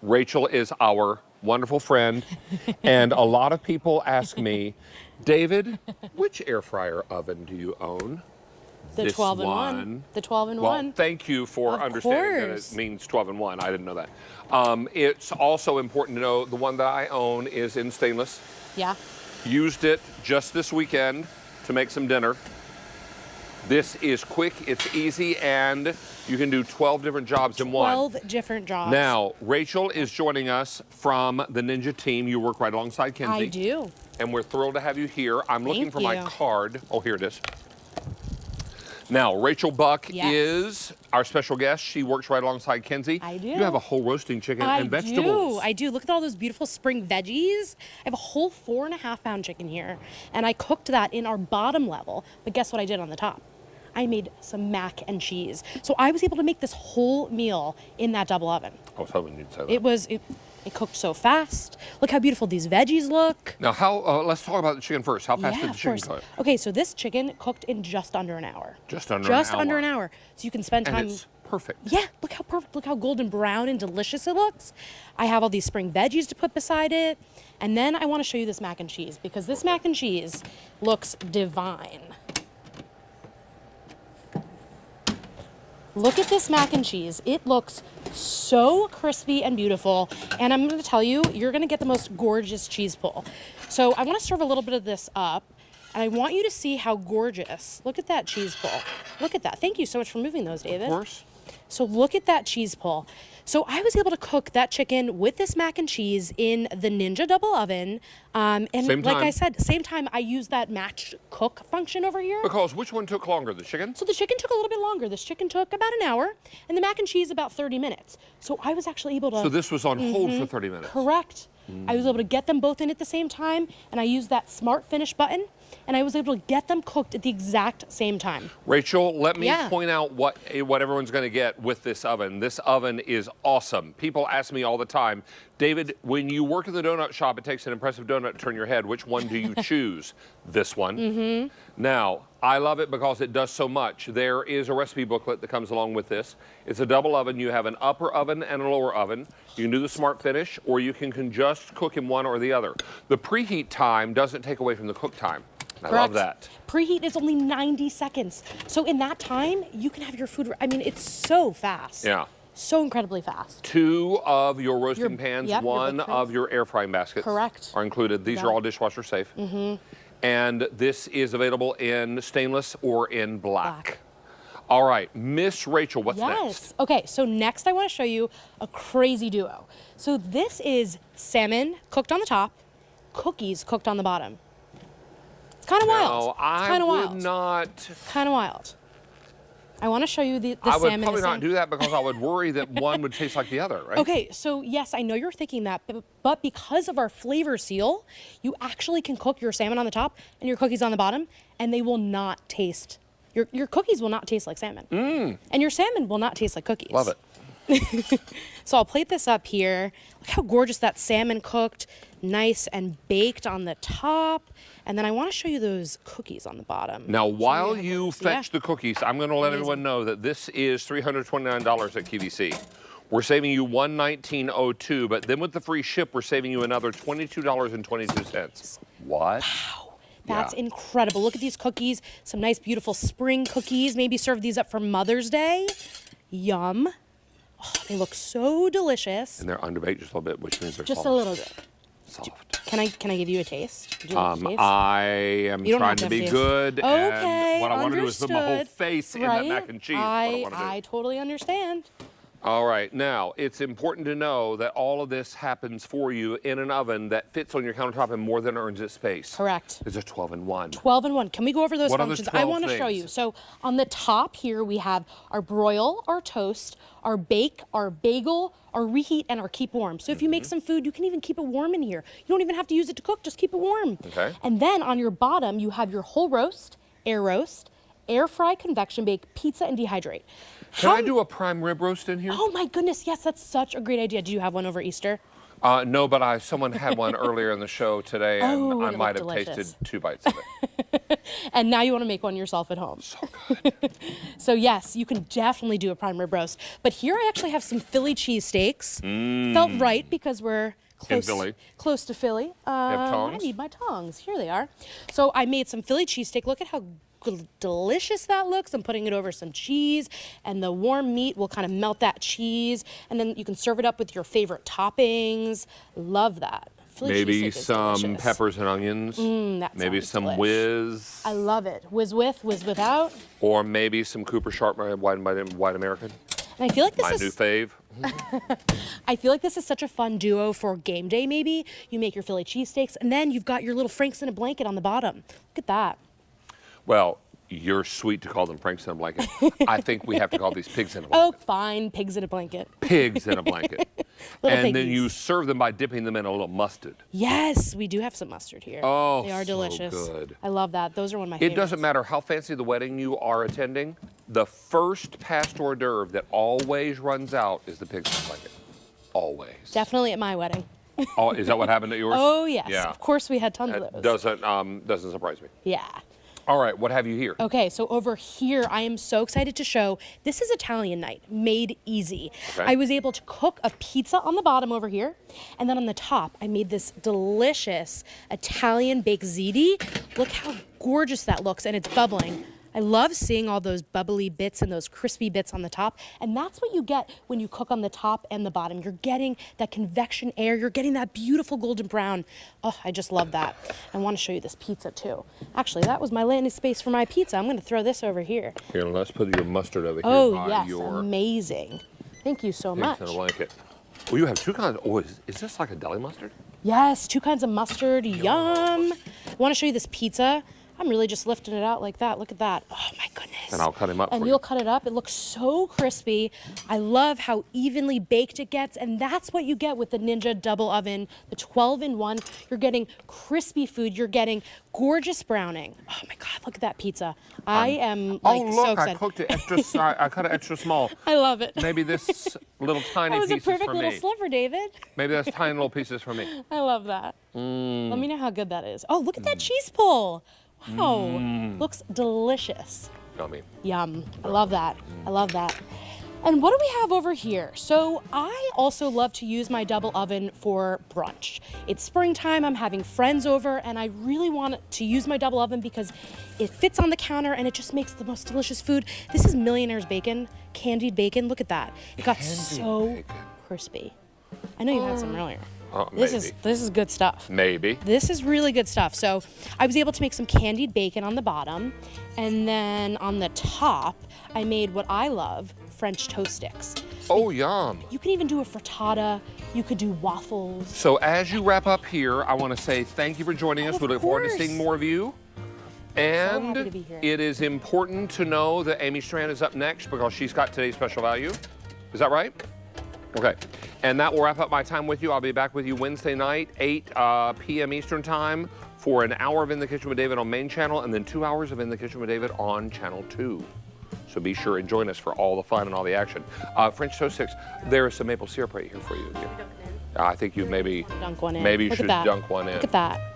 Rachel is our wonderful friend, and a lot of people ask me, David, which air fryer oven do you own? The 12-in-1. The 12-in-1. Well, thank you for understanding that it means 12-in-1. I didn't know that. It's also important to know the one that I own is in stainless. Yeah. Used it just this weekend to make some dinner. This is quick, it's easy, and you can do 12 different jobs in one. 12 different jobs. Now, Rachel is joining us from the Ninja team. You work right alongside Kenzie. I do. And we're thrilled to have you here. I'm looking for my card. Oh, here it is. Now, Rachel Buck is our special guest. She works right alongside Kenzie. I do. You have a whole roasting chicken and vegetables. I do. Look at all those beautiful spring veggies. I have a whole 4.5-pound chicken here, and I cooked that in our bottom level. But guess what I did on the top? I made some mac and cheese. So I was able to make this whole meal in that double oven. I was hoping you'd say that. It cooked so fast. Look how beautiful these veggies look. Now, let's talk about the chicken first. How fast did the chicken cook? Okay, so this chicken cooked in just under an hour. Just under an hour. So you can spend time. And it's perfect. Yeah, look how perfect. Look how golden brown and delicious it looks. I have all these spring veggies to put beside it. And then I want to show you this mac and cheese because this mac and cheese looks divine. Look at this mac and cheese. It looks so crispy and beautiful. And I'm going to tell you, you're going to get the most gorgeous cheese pull. So I want to serve a little bit of this up. And I want you to see how gorgeous. Look at that cheese pull. Look at that. Thank you so much for moving those, David. Of course. So look at that cheese pull. So I was able to cook that chicken with this mac and cheese in the Ninja double oven. And like I said, same time I used that match cook function over here. Because which one took longer, the chicken? So the chicken took a little bit longer. This chicken took about an hour, and the mac and cheese about 30 minutes. So I was actually able to... So this was on hold for 30 minutes? Correct. I was able to get them both in at the same time, and I used that smart finish button, and I was able to get them cooked at the exact same time. Rachel, let me point out what everyone's going to get with this oven. This oven is awesome. People ask me all the time, David, when you work in the donut shop, it takes an impressive donut to turn your head. Which one do you choose? This one. Now, I love it because it does so much. There is a recipe booklet that comes along with this. It's a double oven. You have an upper oven and a lower oven. You can do the smart finish, or you can just cook in one or the other. The preheat time doesn't take away from the cook time. I love that. Preheat is only 90 seconds. So in that time, you can have your food. I mean, it's so fast. Yeah. So incredibly fast. 2 of your roasting pans, 1 of your air frying baskets are included. These are all dishwasher safe. And this is available in stainless or in black. All right, Miss Rachel, what's next? Okay, so next I want to show you a crazy duo. So this is salmon cooked on the top, cookies cooked on the bottom. It's kind of wild. No, I would not. Kind of wild. I want to show you the salmon. I would probably not do that because I would worry that one would taste like the other, right? Okay, so yes, I know you're thinking that, but because of our flavor seal, you actually can cook your salmon on the top and your cookies on the bottom, and they will not taste, your cookies will not taste like salmon. And your salmon will not taste like cookies. Love it. So I'll plate this up here. Look how gorgeous that salmon cooked, nice and baked on the top. And then I want to show you those cookies on the bottom. Now, while you fetch the cookies, I'm going to let everyone know that this is $329 at QVC. We're saving you $119.02, but then with the free ship, we're saving you another $22.22. What? Wow. That's incredible. Look at these cookies. Some nice, beautiful spring cookies. Maybe serve these up for Mother's Day. Yum. Oh, they look so delicious. And they're underbaked just a little bit, which means they're just a little bit. Soft. Can I give you a taste? I am trying to be good. Okay, and what I want to do is put my whole face in that mac and cheese. I totally understand. All right, now it's important to know that all of this happens for you in an oven that fits on your countertop and more than earns its space. Correct. It's a 12-in-1. 12-in-1. Can we go over those functions? I want to show things? you. So on the top here we have our broil, our toast, our bake, our bagel, our reheat, and our keep warm. So if you make some food, you can even keep it warm in here. You don't even have to use it to cook, just keep it warm. Okay. And then on your bottom, you have your whole roast, air fry, convection bake, pizza, and dehydrate. Can I do a prime rib roast in here? Oh my goodness, yes, that's such a great idea. Do you have one over Easter? No, but someone had one earlier in the show today, and Oh, I and it might looked have delicious. tasted 2 bites of it. And now you want to make one yourself at home. So good. So yes, you can definitely do a prime rib roast. But here I actually have some Philly cheesesteaks. Felt right because we're close, Philly. close to Philly. have tongs? I need my tongs. Here they are. So I made some Philly cheesesteak. Look at how delicious that looks. I'm putting it over some cheese, and the warm meat will kind of melt that cheese. And then you can serve it up with your favorite toppings. Love that. Philly Maybe cheesesteak is some delicious. peppers and onions. That Maybe sounds some delish. whiz. I love it. Whiz with, whiz without. Or maybe some Cooper Sharp White American. And I feel like this My is new fave. I feel like this is such a fun duo for game day. Maybe you make your Philly cheesesteaks, and then you've got your little Franks in a blanket on the bottom. Look at that. Well, you're sweet to call them Franks in a blanket. I think we have to call these pigs in a Oh, blanket. fine, pigs in a blanket. Pigs in a blanket. Little And then piggies. you serve them by dipping them in a little mustard. Yes, we do have some mustard here. Oh, they are so delicious. good. I love that. Those are one of my It favorites. doesn't matter how fancy the wedding you are attending. The first past hors d'oeuvre that always runs out is the pigs in a blanket. Always. Definitely at my wedding. Oh, is that what happened at yours? Oh yes, Yeah. of course we had tons of That those. doesn't surprise me. Yeah. All right, what have you here? Okay, so over here, I am so excited to show, this is Italian night, made easy. Okay. I was able to cook a pizza on the bottom over here, and then on the top, I made this delicious Italian baked ziti. Look how gorgeous that looks, and it's bubbling. I love seeing all those bubbly bits and those crispy bits on the top, and that's what you get when you cook on the top and the bottom. You're getting that convection air, you're getting that beautiful golden brown. Oh, I just love that. I want to show you this pizza too. Actually, that was my landing space for my pizza. I'm going to throw this over here. Here, let's put your mustard over here Oh, by yes, your amazing. Thank you so much. pigs in a blanket. Oh, you have 2 kinds. Oh, is this like a deli mustard? Yes, 2 kinds of mustard, yum. I want to show you this pizza. I'm really just lifting it out like that. Look at that. Oh my goodness. And I'll cut him up And for you'll you. cut it up. It looks so crispy. I love how evenly baked it gets. And that's what you get with the Ninja Double Oven, the 12-in-1. You're getting crispy food. You're getting gorgeous browning. Oh my God, look at that pizza. I am like Oh, look, so I excited. cooked it extra size. I cut it extra small. I love it. Maybe this little tiny That was a piece is perfect for little me. sliver, David. Maybe that's tiny little pieces for me. I love that. Let me know how good that is. Oh, look at that cheese pull. Wow, looks delicious. Yummy. Yum. I love that. I love that. And what do we have over here? So I also love to use my double oven for brunch. It's springtime, I'm having friends over, and I really want to use my double oven because it fits on the counter and it just makes the most delicious food. This is Millionaire's bacon, candied bacon. Look at that. It got so bacon. crispy. I know you had some earlier. Maybe. This is good stuff. Maybe. This is really good stuff. So I was able to make some candied bacon on the bottom, and then on the top, I made what I love, French toast sticks. Oh, yum. You can even do a frittata. You could do waffles. So as you wrap up here, I want to say thank you for joining us. Of We look forward to course. seeing more of you. happy And to be here. it is important to know that Amy Strand is up next because she's got today's special value. Is that right? Okay. And that will wrap up my time with you. I'll be back with you Wednesday night, 8 p.m. Eastern Time for an hour of In the Kitchen with David on main channel and then 2 hours of In the Kitchen with David on channel 2. So be sure and join us for all the fun and all the action. French toast sticks, there is some maple syrup right here for you. I think you maybe Dunk one in. maybe you Look should at that. dunk one in. Look at that.